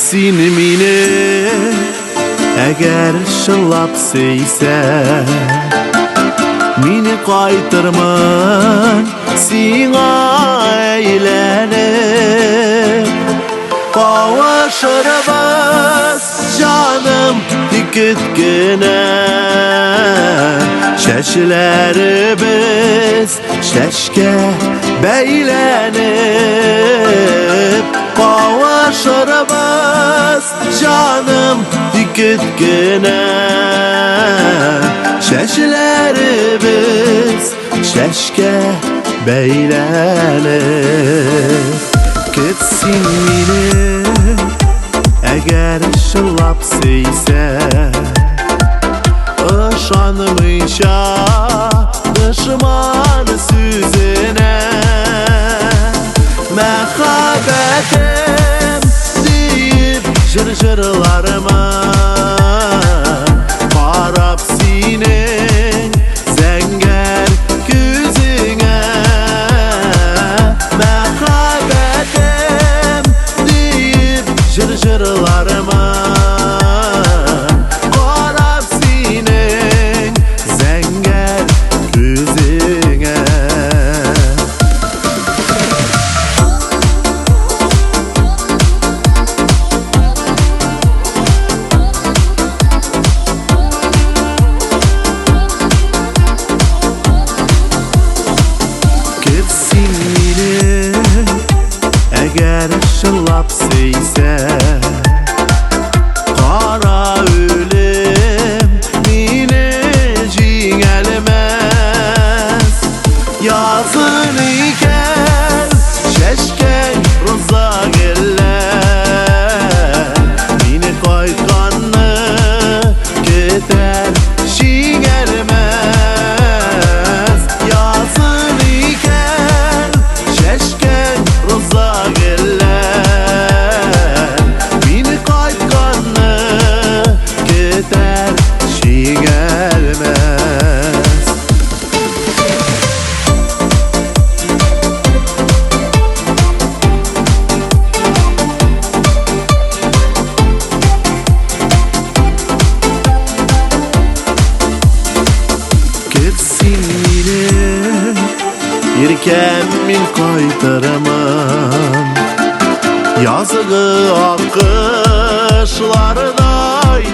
Ketsin mini eğer şılap seysen mini qaytırman sina eylenip kavuşuruz canım dikitkine şeşlerimiz şeşke beylenip kavuşuruz canım dikitkine şeşlerimiz şeşke beylenip ketsin mini eğer şılap seysen ışanmışa düşman süzüne mehabetim deyip jır-jırlarıma qarab senin zəngər güzüne mehabetim deyip jır-jırlarıma eğer şılap seysen qara ölüm mini jingelmez yazın iken şeşken rıza geller mini qaytqanını keter jingelmez yazın iken şeşken rıza Yerken min qaytaramam yazığı akışlarday